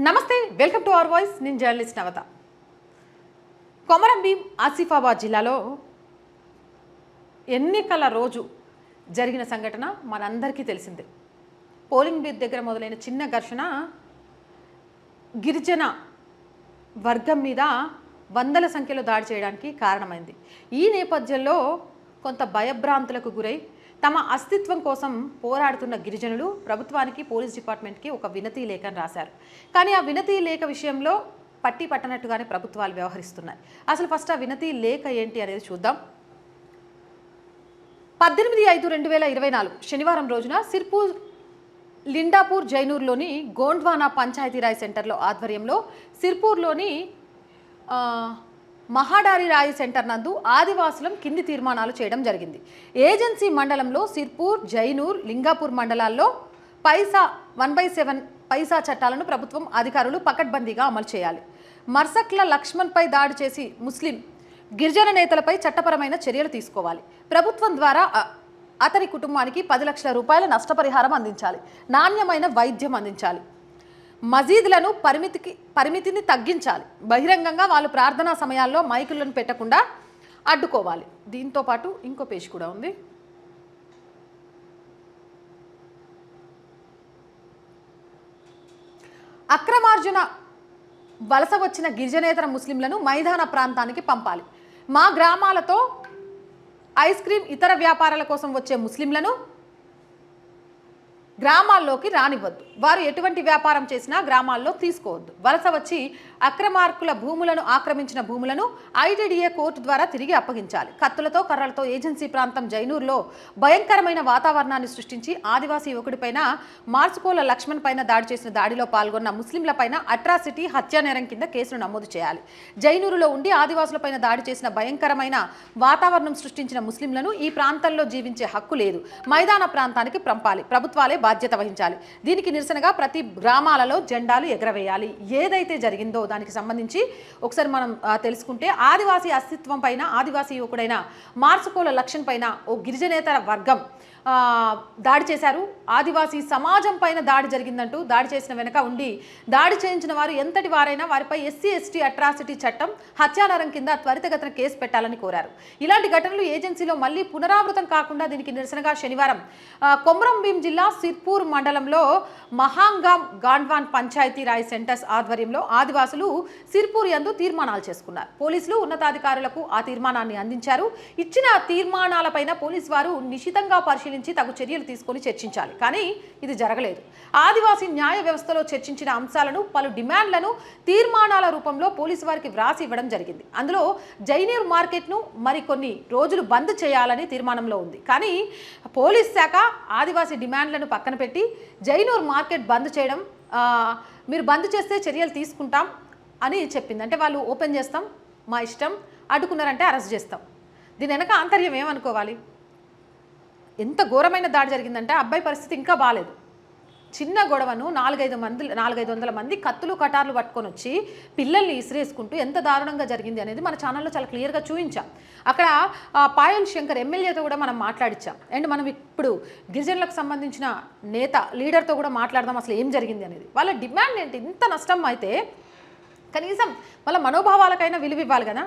నమస్తే, welcome to our voice. నేను journalist నవత. కొమరంభీం ఆసిఫాబాద్ జిల్లాలో ఎన్నికల రోజు జరిగిన సంఘటన మనందరికీ తెలిసిందే. పోలింగ్ బూత్ దగ్గర మొదలైన చిన్న ఘర్షణ గిరిజన వర్గం మీద వందల సంఖ్యలో దాడి చేయడానికి కారణమైంది. ఈ నేపథ్యంలో కొంత భయభ్రాంతులకు గురై తమ అస్తిత్వం కోసం పోరాడుతున్న గిరిజనులు ప్రభుత్వానికి, పోలీస్ డిపార్ట్మెంట్కి ఒక వినతి లేఖను రాశారు. కానీ ఆ వినతి లేఖ విషయంలో పట్టి పట్టనట్టుగానే ప్రభుత్వాలు వ్యవహరిస్తున్నాయి. అసలు ఫస్ట్ ఆ వినతి లేఖ ఏంటి అనేది చూద్దాం. 18/5/2024 శనివారం రోజున సిర్పూర్ లిండాపూర్ జైనూర్లోని గోండ్వానా పంచాయతీరాజ్ సెంటర్లో ఆధ్వర్యంలో సిర్పూర్లోని మహాడారి రాయి సెంటర్ నందు ఆదివాసులం కింది తీర్మానాలు చేయడం జరిగింది. ఏజెన్సీ మండలంలో సిర్పూర్, జైనూర్, లింగాపూర్ మండలాల్లో 1/7 పైసా చట్టాలను ప్రభుత్వం అధికారులు పకడ్బందీగా అమలు చేయాలి. మర్సక్ల లక్ష్మణ్పై దాడి చేసి ముస్లిం గిరిజన నేతలపై చట్టపరమైన చర్యలు తీసుకోవాలి. ప్రభుత్వం ద్వారా అతని కుటుంబానికి 10 లక్షల రూపాయల నష్టపరిహారం అందించాలి. నాణ్యమైన వైద్యం అందించాలి. మసీదులను పరిమితిని తగ్గించాలి. బహిరంగంగా వాళ్ళు ప్రార్థనా సమయాల్లో మైకులను పెట్టకుండా అడ్డుకోవాలి. దీంతో పాటు ఇంకో పేజ్ కూడా ఉంది. అక్రమార్జున వలస వచ్చిన గిరిజనేతర ముస్లింలను మైదాన ప్రాంతానికి పంపాలి. మా గ్రామాలతో ఐస్ క్రీమ్ ఇతర వ్యాపారాల కోసం వచ్చే ముస్లింలను గ్రామాల్లోకి రానివ్వద్దు. వారు ఎటువంటి వ్యాపారం చేసినా గ్రామాల్లో తీసుకోవద్దు. వలస వచ్చి అక్రమార్కుల భూములను ఆక్రమించిన భూములను ఐటీడీఏ కోర్టు ద్వారా తిరిగి అప్పగించాలి. కత్తులతో, కర్రలతో ఏజెన్సీ ప్రాంతం జైనూర్లో భయంకరమైన వాతావరణాన్ని సృష్టించి ఆదివాసీ యువకుడిపైన మార్చుకోల లక్ష్మణ్ పైన దాడి చేసిన దాడిలో పాల్గొన్న ముస్లింలపైన అట్రాసిటీ, హత్యానేరం కింద కేసును నమోదు చేయాలి. జైనూరులో ఉండి ఆదివాసులపైన దాడి చేసిన భయంకరమైన వాతావరణం సృష్టించిన ముస్లింలను ఈ ప్రాంతంలో జీవించే హక్కు లేదు. మైదాన ప్రాంతానికి పంపాలి. ప్రభుత్వాలే బాధ్యత వహించాలి. దీనికి నిరసనగా ప్రతి గ్రామాలలో జెండాలు ఎగరవేయాలి. ఏదైతే జరిగిందో దానికి సంబంధించి ఒకసారి మనం తెలుసుకుంటే, ఆదివాసీ అస్తిత్వం పైన, ఆదివాసీ యువకుడైన మార్చుకోల లక్ష్మణ్ పైన ఓ గిరిజనేతర వర్గం దాడి చేశారు. ఆదివాసీ సమాజం పైన దాడి జరిగిందంటూ దాడి చేసిన వెనక ఉండి దాడి చేయించిన వారు ఎంతటి వారైనా వారిపై ఎస్సీ ఎస్టీ అట్రాసిటీ చట్టం, హత్యానేరం కింద త్వరితగతిన కేసు పెట్టాలని కోరారు. ఇలాంటి ఘటనలు ఏజెన్సీలో మళ్ళీ పునరావృతం కాకుండా దీనికి నిరసనగా శనివారం కొమరంభీం జిల్లా సిర్పూర్ మండలంలో మహాంగాం గాండ్వాన్ పంచాయతీ రాయ్ సెంటర్స్ ఆధ్వర్యంలో ఆదివాసులు సిర్పూర్ యందు తీర్మానాలు చేసుకున్నారు. పోలీసులు ఉన్నతాధికారులకు ఆ తీర్మానాన్ని అందించారు. ఇచ్చిన తీర్మానాలపైన పోలీసు వారు నిశితంగా పరిశీలించి తగు చర్యలు తీసుకొని చర్చించాలి. కానీ ఇది జరగలేదు. ఆదివాసీ న్యాయ వ్యవస్థలో చర్చించిన అంశాలను, పలు డిమాండ్లను తీర్మానాల రూపంలో పోలీసు వారికి వ్రాసి ఇవ్వడం జరిగింది. అందులో జైనూర్ మార్కెట్ను మరికొన్ని రోజులు బంద్ చేయాలని తీర్మానంలో ఉంది. కానీ పోలీస్ శాఖ ఆదివాసీ డిమాండ్లను పక్కన పెట్టి జైనూర్ మార్కెట్ బంద్ చేయడం, మీరు బంద్ చేస్తే చర్యలు తీసుకుంటాం అని చెప్పింది. అంటే వాళ్ళు ఓపెన్ చేస్తాం, మా ఇష్టం, అడ్డుకున్నారంటే అరెస్ట్ చేస్తాం. దీని వెనక ఆంతర్యం ఏమనుకోవాలి? ఎంత ఘోరమైన దాడి జరిగిందంటే అబ్బాయి పరిస్థితి ఇంకా బాగాలేదు. చిన్న గొడవను 400-500 మంది కత్తులు, కటార్లు పట్టుకొని వచ్చి పిల్లల్ని ఇసిరేసుకుంటూ ఎంత దారుణంగా జరిగింది అనేది మన ఛానల్లో చాలా క్లియర్గా చూపించాం. అక్కడ పాయల్ శంకర్ ఎమ్మెల్యేతో కూడా మనం మాట్లాడించాం. అండ్ మనం ఇప్పుడు గిరిజనులకు సంబంధించిన నేత, లీడర్తో కూడా మాట్లాడదాం అసలు ఏం జరిగింది అనేది. వాళ్ళ డిమాండ్ ఏంటి? ఇంత నష్టం అయితే కనీసం వాళ్ళ మనోభావాలకైనా విలువ ఇవ్వాలి కదా.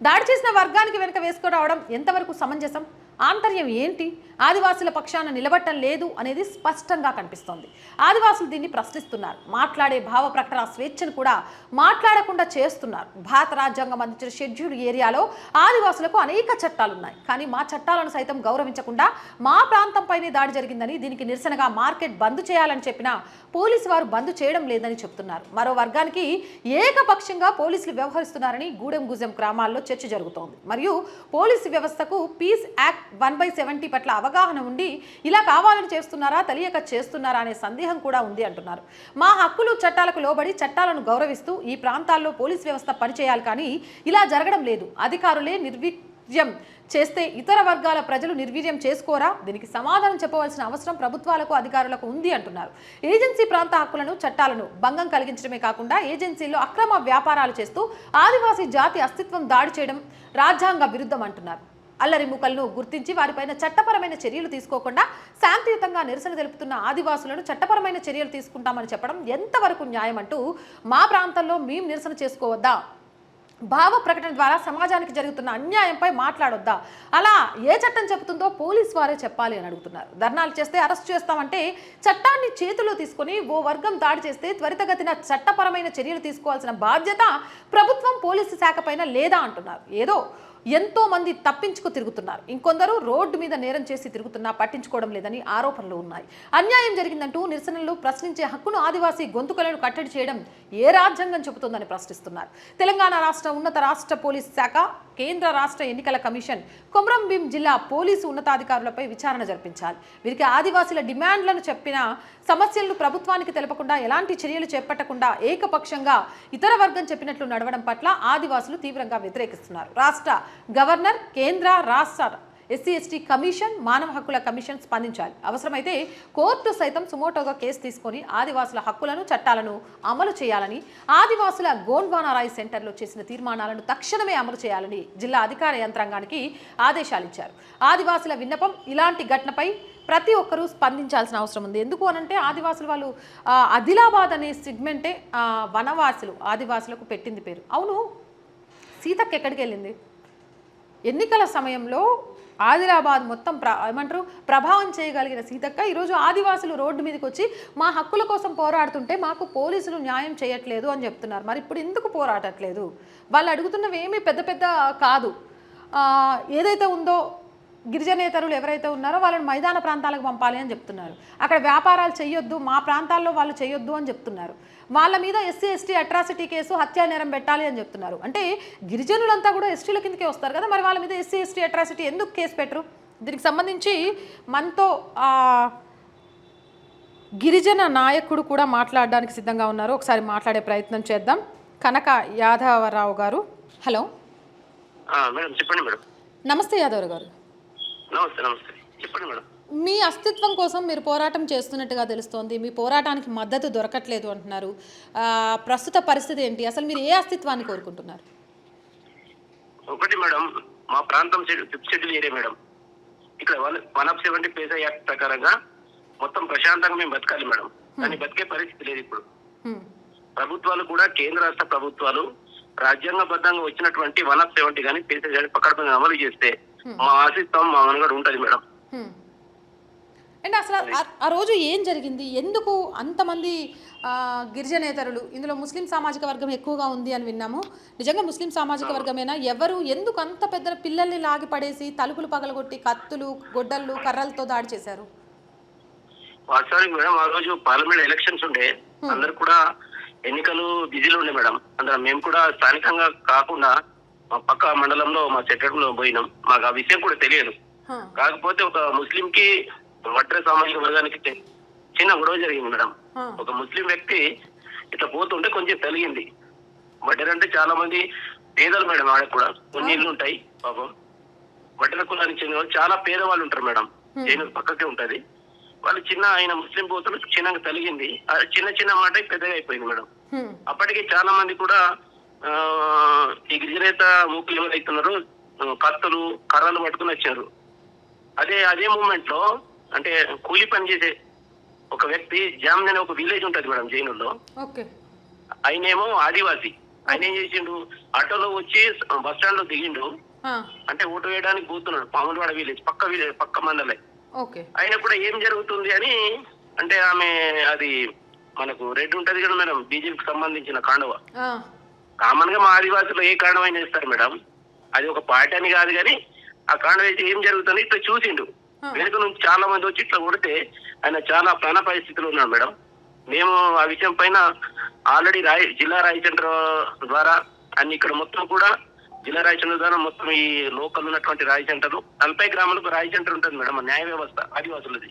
దాడి చేసిన వర్గానికి వెనక వేసుకురావడం ఎంతవరకు సమంజసం? ఆంతర్యం ఏంటి? ఆదివాసుల పక్షాన నిలబట్టం లేదు అనేది స్పష్టంగా కనిపిస్తోంది. ఆదివాసులు దీన్ని ప్రశ్నిస్తున్నారు. మాట్లాడే భావ ప్రకటన స్వేచ్ఛను కూడా మాట్లాడకుండా చేస్తున్నారు. భారత రాజ్యాంగం అందించిన షెడ్యూల్ ఏరియాలో ఆదివాసులకు అనేక చట్టాలున్నాయి. కానీ మా చట్టాలను సైతం గౌరవించకుండా మా ప్రాంతంపైనే దాడి జరిగిందని, దీనికి నిరసనగా మార్కెట్ బంద్ చేయాలని చెప్పినా పోలీసు వారు బంద్ చేయడం లేదని చెప్తున్నారు. మరో వర్గానికి ఏకపక్షంగా పోలీసులు వ్యవహరిస్తున్నారని గూడెం గుజెం గ్రామాల్లో చర్చ జరుగుతోంది. మరియు పోలీసు వ్యవస్థకు పీస్ యాక్ట్ 1/70 పట్ల అవగాహన ఉండి ఇలా కావాలని చేస్తున్నారా, తెలియక చేస్తున్నారా అనే సందేహం కూడా ఉంది అంటున్నారు. మా హక్కులు చట్టాలకు లోబడి చట్టాలను గౌరవిస్తూ ఈ ప్రాంతాల్లో పోలీస్ వ్యవస్థ పనిచేయాలి. కానీ ఇలా జరగడం లేదు. అధికారులే నిర్వీర్యం చేస్తే ఇతర వర్గాల ప్రజలు నిర్వీర్యం చేసుకోరా? దీనికి సమాధానం చెప్పవలసిన అవసరం ప్రభుత్వాలకు, అధికారులకు ఉంది అంటున్నారు. ఏజెన్సీ ప్రాంత హక్కులను, చట్టాలను భంగం కలిగించడమే కాకుండా ఏజెన్సీల్లో అక్రమ వ్యాపారాలు చేస్తూ ఆదివాసీ జాతి అస్తిత్వం దాడి చేయడం రాజ్యాంగ విరుద్ధం అంటున్నారు. అల్లరి మూకలను గుర్తించి వారిపైన చట్టపరమైన చర్యలు తీసుకోకుండా శాంతియుతంగా నిరసన తెలుపుతున్న ఆదివాసులను చట్టపరమైన చర్యలు తీసుకుంటామని చెప్పడం ఎంతవరకు న్యాయం అంటూ మా ప్రాంతంలో మేము నిరసన చేసుకోవద్దా, భావ ప్రకటన ద్వారా సమాజానికి జరుగుతున్న అన్యాయంపై మాట్లాడొద్దా, అలా ఏ చట్టం చెబుతుందో పోలీస్ వారే చెప్పాలి అని అడుగుతున్నారు. ధర్నాలు చేస్తే అరెస్ట్ చేస్తామంటే చట్టాన్ని చేతిలో తీసుకొని ఓ వర్గం దాడి చేస్తే త్వరితగతిన చట్టపరమైన చర్యలు తీసుకోవాల్సిన బాధ్యత ప్రభుత్వం పోలీసు శాఖ పైన లేదా అంటున్నారు. ఏదో ఎంతో మంది తప్పించుకు తిరుగుతున్నారు, ఇంకొందరు రోడ్డు మీద నేరం చేసి తిరుగుతున్నా పట్టించుకోవడం లేదని ఆరోపణలు ఉన్నాయి. అన్యాయం జరిగిందంటూ నిరసనలు ప్రశ్నించే హక్కును ఆదివాసీ గొంతుకలను కట్టడి చేయడం ఏ రాజ్యాంగం చెబుతుందని ప్రశ్నిస్తున్నారు. తెలంగాణ రాష్ట్ర ఉన్నత రాష్ట్ర పోలీస్ శాఖ, కేంద్ర రాష్ట్ర ఎన్నికల కమిషన్ కొమరంభీం జిల్లా పోలీసు ఉన్నతాధికారులపై విచారణ జరిపించాలి. వీరికి ఆదివాసీల డిమాండ్లను చెప్పిన సమస్యలను ప్రభుత్వానికి తెలపకుండా ఎలాంటి చర్యలు చేపట్టకుండా ఏకపక్షంగా ఇతర వర్గం చెప్పినట్లు నడవడం పట్ల ఆదివాసులు తీవ్రంగా వ్యతిరేకిస్తున్నారు. రాష్ట్ర గవర్నర్, కేంద్ర రాష్ట్ర ఎస్సీ ఎస్టీ కమిషన్, మానవ హక్కుల కమిషన్ స్పందించాలి. అవసరమైతే కోర్టు సైతం సుమోటోగా కేసు తీసుకొని ఆదివాసుల హక్కులను, చట్టాలను అమలు చేయాలని, ఆదివాసుల గోండ్వానా రాయ్ సెంటర్లో చేసిన తీర్మానాలను తక్షణమే అమలు చేయాలని జిల్లా అధికార యంత్రాంగానికి ఆదేశాలు ఇచ్చారు. ఆదివాసుల విన్నపం ఇలాంటి ఘటనపై ప్రతి ఒక్కరూ స్పందించాల్సిన అవసరం ఉంది. ఎందుకు అనంటే ఆదివాసులు వాళ్ళు ఆదిలాబాద్ అనే సెగ్మెంటే వనవాసులు ఆదివాసులకు పెట్టింది పేరు. అవును, సీతక్క ఎక్కడికి వెళ్ళింది? ఎన్నికల సమయంలో ఆదిలాబాద్ మొత్తం ఏమంటారు ప్రభావం చేయగలిగిన సీతక్క ఈరోజు ఆదివాసులు రోడ్డు మీదకి వచ్చి మా హక్కుల కోసం పోరాడుతుంటే మాకు పోలీసులు న్యాయం చేయట్లేదు అని చెప్తున్నారు. మరి ఇప్పుడు ఎందుకు పోరాడట్లేదు? వాళ్ళు అడుగుతున్నవి ఏమీ పెద్ద పెద్ద కాదు. ఏదైతే ఉందో గిరిజనేతరులు ఎవరైతే ఉన్నారో వాళ్ళని మైదాన ప్రాంతాలకు పంపాలి అని చెప్తున్నారు. అక్కడ వ్యాపారాలు చేయొద్దు, మా ప్రాంతాల్లో వాళ్ళు చేయొద్దు అని చెప్తున్నారు. వాళ్ళ మీద ఎస్సీ ఎస్టీ అట్రాసిటీ కేసు, హత్యా నేరం పెట్టాలి అని చెప్తున్నారు. అంటే గిరిజనులంతా కూడా ఎస్టీల కిందకే వస్తారు కదా, మరి వాళ్ళ మీద ఎస్సీ ఎస్టీ అట్రాసిటీ ఎందుకు కేసు పెట్టరు? దీనికి సంబంధించి మనతో గిరిజన నాయకుడు కూడా మాట్లాడడానికి సిద్ధంగా ఉన్నారు. ఒకసారి మాట్లాడే ప్రయత్నం చేద్దాం. కనక యాదవరావు గారు, హలో. మేడం చెప్పండి మేడం. నమస్తే యాదవ్ గారు. నమస్తే నమస్తే, చెప్పండి మేడం. మీ అస్తిత్వం కోసం మీరు పోరాటం చేస్తున్నట్టుగా తెలుస్తోంది. మీ పోరాటానికి మద్దతు దొరకట్లేదు అంటున్నారు. ప్రస్తుత పరిస్థితి ఏంటి? అసలు మీరు ఏ అస్తిత్వాన్ని కోరుకుంటున్నారు? ఒకటి మేడం, మా ప్రాంతం షెడ్యూల్ ఏరియా మేడం. ఇక్కడ 170 పేసా యాక్ట్ ప్రకారంగా మొత్తం ప్రశాంతంగా మేము బతకాలి మేడం. కానీ బతికే పరిస్థితి లేదు ఇప్పుడు. ప్రభుత్వాలు కూడా కేంద్ర రాష్ట్ర ప్రభుత్వాలు రాజ్యాంగబద్ధంగా వచ్చినటువంటి 170 కానీ పేసా కానీ పక్కన అమలు చేస్తే మా ఆశిస్తాం, మా మనగడ ఉంటుంది మేడం. అంటే అసలు ఆ రోజు ఏం జరిగింది? ఎందుకు అంతమంది గిరిజనేతరులు, ఇందులో ముస్లిం సామాజిక వర్గం ఎక్కువగా ఉంది అని విన్నాము. నిజంగా ముస్లిం సామాజిక వర్గమేనా? ఎవరు ఎందుకు అంత పెద్ద పిల్లల్ని లాగి పడేసి తలుపులు పగలగొట్టి కత్తులు, గొడ్డళ్ళు, కర్రలతో దాడి చేశారు? వాస్తవానికి మేడం ఆ రోజు పార్లమెంట్ ఎలక్షన్స్ ఉండే, అందరు కూడా ఎన్నికలు బిజీలో ఉండే మేడం. అందులో మేము కూడా స్థానికంగా కాకుండా మా పక్క మండలంలో మా సెక్రటరీలో పోయినాం. మాకు ఆ విషయం కూడా తెలియదు. కాకపోతే ఒక ముస్లిం కి వడ్ర సామాజిక వర్గానికి చిన్న గొడవ జరిగింది మేడం. ఒక ముస్లిం వ్యక్తి ఇట్లా పోతుంటే కొంచెం తెలిగింది. వడ్డర్ అంటే చాలా మంది పేదలు మేడం, ఆడ కూడా కొన్ని ఇళ్ళు ఉంటాయి పాపం. వడ్డర కులానికి చెందిన వాళ్ళు చాలా పేదవాళ్ళు ఉంటారు మేడం. జైలు పక్కకే ఉంటది. వాళ్ళు చిన్న ఆయన ముస్లిం పోతులు చిన్నగా తలిగింది. చిన్న చిన్న మాట పెద్దగా అయిపోయింది మేడం. అప్పటికి చాలా మంది కూడా ఈ గిరిజనేత మూకులు ఎవరైతున్నారో కత్తులు, కర్రలు పట్టుకుని వచ్చారు. అదే మూమెంట్ లో అంటే కూలి పని చేసే ఒక వ్యక్తి జామ్ అనే ఒక విలేజ్ ఉంటది మేడం జైనుల్లో. ఆయనేమో ఆదివాసి. ఆయన ఏం చేసిండు, ఆటోలో వచ్చి బస్ స్టాండ్ లో దిగిండు. అంటే ఓటు వేయడానికి పోతున్నాడు. పాములవాడ విలేజ్ పక్క మండలే. ఆయన కూడా ఏం జరుగుతుంది అని అంటే ఆమె అది మనకు రెడ్ ఉంటది కదా మేడం, బీజేపీకి సంబంధించిన కాండవ. కామన్ గా మా ఆదివాసులు ఏ కాండవ అయినా ఇస్తారు మేడం. అది ఒక పార్టీ అని కాదు కానీ ఆ కాండవ అయితే ఏం జరుగుతుంది ఇట్లా చూసిండు. వెనుక నుంచి చాలా మంది వచ్చి ఇట్లా కొడితే ఆయన చాలా ప్రాణ పరిస్థితులు ఉన్నాడు మేడం. మేము ఆ విషయం పైన ఆల్రెడీ జిల్లా రాయి సెంటర్ ద్వారా అన్ని ఇక్కడ మొత్తం కూడా జిల్లా రాయి సెంటర్ ద్వారా మొత్తం ఈ లోకల్ ఉన్నటువంటి రాయి సెంటర్ 40 గ్రామాలకు రాయి సెంటర్ ఉంటుంది మేడం, న్యాయ వ్యవస్థ ఆదివాసులది.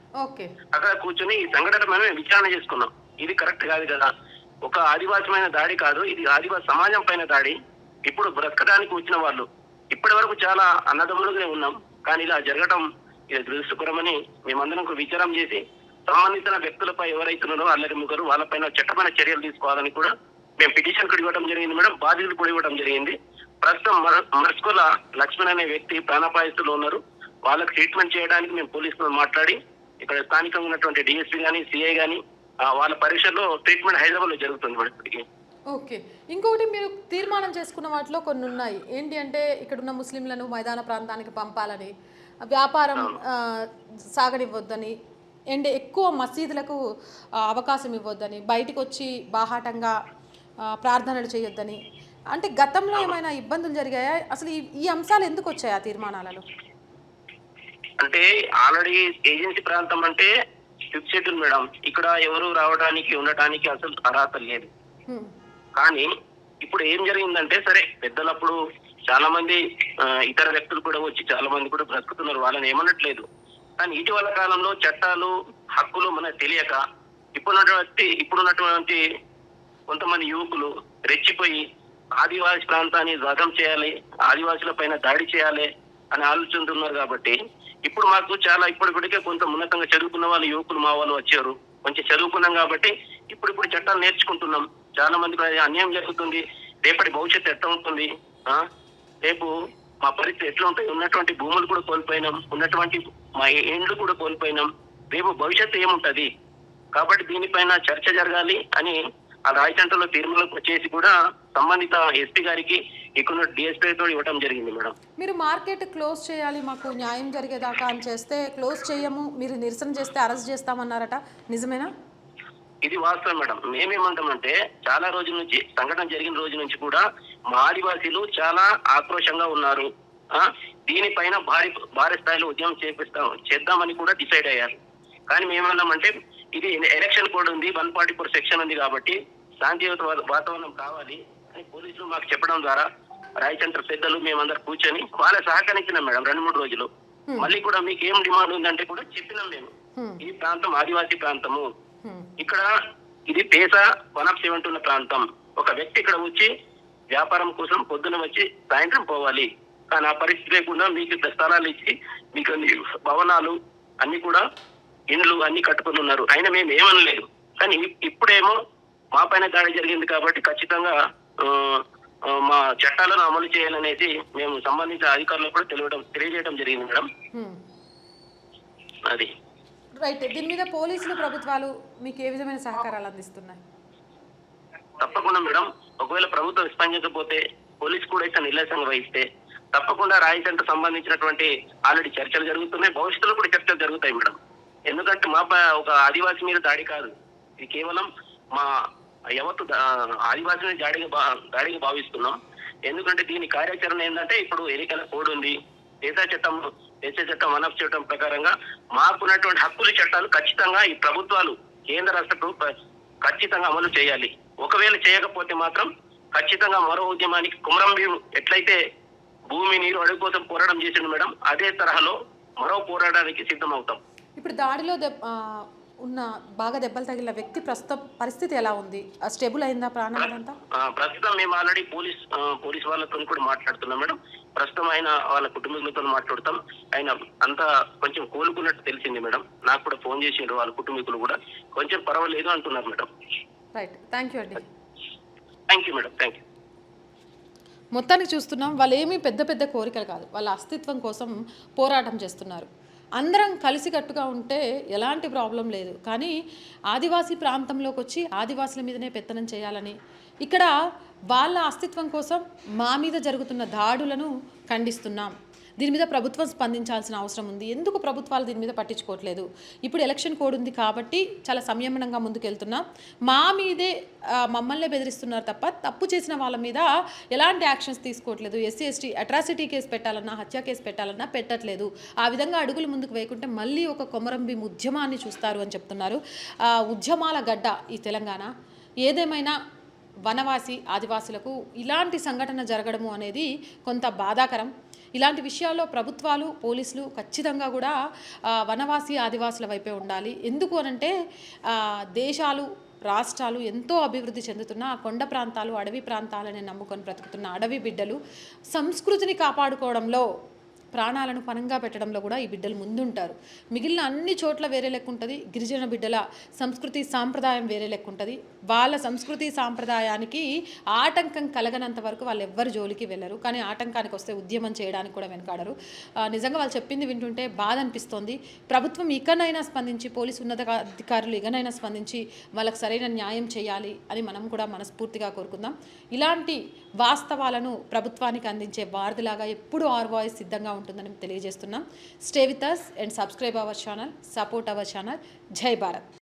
అక్కడ కూర్చొని ఈ సంఘటన మనం విచారణ చేసుకున్నాం. ఇది కరెక్ట్ కాదు కదా, ఒక ఆదివాసమైన దాడి కాదు, ఇది ఆదివాసి సమాజం పైన దాడి. ఇప్పుడు బ్రతకడానికి వచ్చిన వాళ్ళు ఇప్పటి వరకు చాలా అన్నదమ్ములుగానే ఉన్నాం, కానీ ఇలా జరగడం ఇది దురదృష్టకరమని మేమందరం విచారం చేసి సంబంధించిన వ్యక్తులపై ఎవరైతున్నారో అల్లరి ముగ్గురు వాళ్ళపైన చట్టమైన చర్యలు తీసుకోవాలని కూడా మేము పిటిషన్ కూడా ఇవ్వడం జరిగింది మేడం. బాధితులు కూడా ఇవ్వడం జరిగింది. ప్రస్తుతం మర్స్కోల లక్ష్మణ్ అనే వ్యక్తి ప్రాణాపాయస్తులు ఉన్నారు. వాళ్ళకి ట్రీట్మెంట్ చేయడానికి మేము పోలీసులతో మాట్లాడి ఇక్కడ స్థానికంగా ఉన్నటువంటి డిఎస్పీ కానీ సిఐ కానీ వాళ్ళ పరీక్షలో ట్రీట్మెంట్ హైదరాబాద్ లో జరుగుతుంది మేడం ఇప్పటికి. ఓకే. ఇంకొకటి మీరు తీర్మానం చేసుకున్న వాటిలో కొన్ని ఉన్నాయి. ఏంటి అంటే ఇక్కడున్న ముస్లింలను మైదాన ప్రాంతానికి పంపాలని, వ్యాపారం సాగనివ్వద్దని, అండ్ ఎక్కువ మసీదులకు అవకాశం ఇవ్వద్దని, బయటకు వచ్చి బాహాటంగా ప్రార్థనలు చేయొద్దని. అంటే గతంలో ఏమైనా ఇబ్బందులు జరిగాయా? అసలు ఈ అంశాలు ఎందుకు వచ్చాయి ఆ తీర్మానాలలో? అంటే ఆల్రెడీ ఏజెన్సీ ప్రాంతం అంటే ఫిక్స్ షెడ్యూల్ మేడం. ఇక్కడ ఎవరు రావడానికి ఉండటానికి అసలు అర్హత లేదు. కానీ ఇప్పుడు ఏం జరిగిందంటే, సరే పెద్దలప్పుడు చాలా మంది ఇతర వ్యక్తులు కూడా వచ్చి చాలా మంది కూడా బ్రతుకుతున్నారు, వాళ్ళని ఏమనట్లేదు. కానీ ఇటీవల కాలంలో చట్టాలు హక్కులు మనకు తెలియక ఇప్పుడున్నటువంటి కొంతమంది యువకులు రెచ్చిపోయి ఆదివాసీ ప్రాంతాన్ని ధ్వంసం చేయాలి, ఆదివాసుల పైన దాడి చేయాలి అని ఆలోచిస్తున్నారు. కాబట్టి ఇప్పుడు మాకు చాలా ఇప్పటికే కొంత ఉన్నతంగా చదువుకున్న వాళ్ళు యువకులు మా వాళ్ళు వచ్చారు, కొంచెం చదువుకున్నాం కాబట్టి ఇప్పుడు చట్టాలు నేర్చుకుంటున్నాం. చాలా మందికి అన్యాయం జరుగుతుంది. రేపటి భవిష్యత్తు ఎట్లా ఉంటుంది, రేపు మా పరిస్థితి ఎట్లా ఉంటాయి, ఉన్నటువంటి భూములు కూడా కోల్పోయినాం, ఉన్నటువంటి మా ఇండ్లు కూడా కోల్పోయినాం, రేపు భవిష్యత్తు ఏముంటది. కాబట్టి దీనిపైన చర్చ జరగాలి అని ఆ రాయచంటలో తీర్మానం చేసి కూడా సంబంధిత ఎస్పీ గారికి ఇక్కడ డిఎస్పీతో ఇవ్వడం జరిగింది మేడం. మీరు మార్కెట్ క్లోజ్ చేయాలి, మాకు న్యాయం జరిగేదాకా అని చేస్తే క్లోజ్ చేయము, మీరు నిరసన చేస్తే అరెస్ట్ చేస్తామన్నారట, నిజమేనా? ఇది వాస్తవం మేడం. మేమేమంటామంటే చాలా రోజుల నుంచి సంఘటన జరిగిన రోజు నుంచి కూడా మా ఆదివాసీలు చాలా ఆక్రోషంగా ఉన్నారు. దీనిపైన భారీ స్థాయిలో ఉద్యమం చేద్దామని కూడా డిసైడ్ అయ్యారు. కానీ మేమన్నామంటే ఇది ఎలక్షన్ కోడ్ ఉంది, 144 సెక్షన్ ఉంది కాబట్టి శాంతియుత వాతావరణం కావాలి అని పోలీసులు మాకు చెప్పడం ద్వారా రాయచంద్ర పెద్దలు మేమందరూ కూర్చొని వాళ్ళ సహకరించినాం మేడం 2-3 రోజులు. మళ్ళీ కూడా మీకు ఏం డిమాండ్ ఉందంటే కూడా చెప్పినాం మేము. ఈ ప్రాంతం ఆదివాసీ ప్రాంతము, ఇక్కడ ఇది పేస 107 ఉన్న ప్రాంతం. ఒక వ్యక్తి ఇక్కడ వచ్చి వ్యాపారం కోసం పొద్దున వచ్చి సాయంత్రం పోవాలి. కానీ ఆ పరిస్థితి లేకుండా మీకు స్థలాలు ఇచ్చి మీకు భవనాలు అన్ని కూడా ఇండ్లు అన్ని కట్టుకుని ఉన్నారు. అయినా మేము ఏమనలేదు. కానీ ఇప్పుడేమో మా పైన దాడి జరిగింది కాబట్టి ఖచ్చితంగా మా చట్టాలను అమలు చేయాలనేసి మేము సంబంధిత అధికారులకు కూడా తెలియజేయడం జరిగింది మేడం. అది రైట్. దీని మీద పోలీసులు ప్రభుత్వాలు మీకు ఏ విధమైన సహకారాలు అందిస్తున్నాయి? తప్పకుండా మేడం. ఒకవేళ ప్రభుత్వం స్పందించకపోతే పోలీసు కూడా అయితే నిర్లక్ష్యంగా వహిస్తే తప్పకుండా రాయచంట సంబంధించినటువంటి ఆల్రెడీ చర్చలు జరుగుతున్నాయి, భవిష్యత్తులో కూడా చర్చలు జరుగుతాయి మేడం. ఎందుకంటే మా ఒక ఆదివాసీ మీద దాడి కాదు, ఇది కేవలం మా యావత్తు ఆదివాసీని దాడిగా భావిస్తున్నాం. ఎందుకంటే దీని కార్యాచరణ ఏంటంటే ఇప్పుడు ఎన్నికల కోడ్ ఉంది, దేశ చట్టం 107 ప్రకారంగా మాకున్నటువంటి హక్కుల చట్టాలు ఖచ్చితంగా ఈ ప్రభుత్వాలు కేంద్ర రాష్ట్ర ఖచ్చితంగా అమలు చేయాలి. ఒకవేళ చేయకపోతే మాత్రం ఖచ్చితంగా మరో ఉద్యమానికి కుమరం భీం ఎట్లయితే భూమి నీరు అడుగు కోసం పోరాటం చేసిండు మేడం, అదే తరహాలో మరో పోరాటానికి సిద్ధమవుతాం. ఇప్పుడు దాడిలో ఉన్న బాగా దెబ్బలు తగిలిన వ్యక్తి ప్రస్తుతం పరిస్థితి ఎలా ఉంది? స్టేబుల్ అయిందా ప్రాణం అంతా? ప్రస్తుతం మేము ఆల్రెడీ పోలీస్ వాళ్ళతో కూడా మాట్లాడుతున్నాం మేడం. ప్రస్తుతం ఆయన వాళ్ళ కుటుంబీకులతో మాట్లాడుతాం. ఆయన అంతా కొంచెం కోలుకున్నట్టు తెలిసింది మేడం. నాకు కూడా ఫోన్ చేసిండ్రు వాళ్ళ కుటుంబీకులు కూడా, కొంచెం పర్వాలేదు అంటున్నారు మేడం. రైట్, థ్యాంక్ యూ అండి. Thank you madam, thank you. మొత్తానికి చూస్తున్నాం, వాళ్ళు ఏమీ పెద్ద పెద్ద కోరికలు కాదు, వాళ్ళ అస్తిత్వం కోసం పోరాటం చేస్తున్నారు. అందరం కలిసికట్టుగా ఉంటే ఎలాంటి ప్రాబ్లం లేదు. కానీ ఆదివాసీ ప్రాంతంలోకి వచ్చి ఆదివాసుల మీదనే పెత్తనం చేయాలని, ఇక్కడ వాళ్ళ అస్తిత్వం కోసం మా మీద జరుగుతున్న దాడులను ఖండిస్తున్నాం. దీని మీద ప్రభుత్వం స్పందించాల్సిన అవసరం ఉంది. ఎందుకు ప్రభుత్వాలు దీని మీద పట్టించుకోవట్లేదు? ఇప్పుడు ఎలక్షన్ కోడ్ ఉంది కాబట్టి చాలా సంయమనంగా ముందుకెళ్తున్నాం. మా మీదే మమ్మల్నే బెదిరిస్తున్నారు తప్ప తప్పు చేసిన వాళ్ళ మీద ఎలాంటి యాక్షన్స్ తీసుకోవట్లేదు. ఎస్సీ ఎస్టీ అట్రాసిటీ కేసు పెట్టాలన్నా, హత్య కేసు పెట్టాలన్నా పెట్టట్లేదు. ఆ విధంగా అడుగులు ముందుకు వేయకుంటే మళ్ళీ ఒక కొమరం భీం ఉద్యమాన్ని చూస్తారు అని చెప్తున్నారు. ఉద్యమాల గడ్డ ఈ తెలంగాణ. ఏదేమైనా వనవాసి ఆదివాసులకు ఇలాంటి సంఘటన జరగడము అనేది కొంత బాధాకరం. ఇలాంటి విషయాల్లో ప్రభుత్వాలు, పోలీసులు ఖచ్చితంగా కూడా వనవాసి ఆదివాసుల వైపే ఉండాలి. ఎందుకు అనంటే దేశాలు, రాష్ట్రాలు ఎంతో అభివృద్ధి చెందుతున్న కొండ ప్రాంతాలు, అడవి ప్రాంతాలని నమ్ముకొని బ్రతుకుతున్న అడవి బిడ్డలు సంస్కృతిని కాపాడుకోవడంలో ప్రాణాలను పనంగా పెట్టడంలో కూడా ఈ బిడ్డలు ముందుంటారు. మిగిలిన అన్ని చోట్ల వేరే లెక్క ఉంటుంది. గిరిజన బిడ్డల సంస్కృతి సాంప్రదాయం వేరే లెక్క ఉంటుంది. వాళ్ళ సంస్కృతి సాంప్రదాయానికి ఆటంకం కలగనంత వరకు వాళ్ళు ఎవ్వరు జోలికి వెళ్ళరు. కానీ ఆటంకానికి వస్తే ఉద్యమం చేయడానికి కూడా వెనకాడరు. నిజంగా వాళ్ళు చెప్పింది వింటుంటే బాధ అనిపిస్తోంది. ప్రభుత్వం ఇకనైనా స్పందించి, పోలీసు ఉన్నతాధికారులు ఇకనైనా స్పందించి వాళ్ళకి సరైన న్యాయం చేయాలి అని మనం కూడా మనస్ఫూర్తిగా కోరుకుందాం. ఇలాంటి వాస్తవాలను ప్రభుత్వానికి అందించే వారధిలాగా ఎప్పుడూ our voice సిద్ధంగా ఉంటుందని తెలియజేస్తున్నాం. Stay with us and subscribe our channel, support our channel. జై భారత్.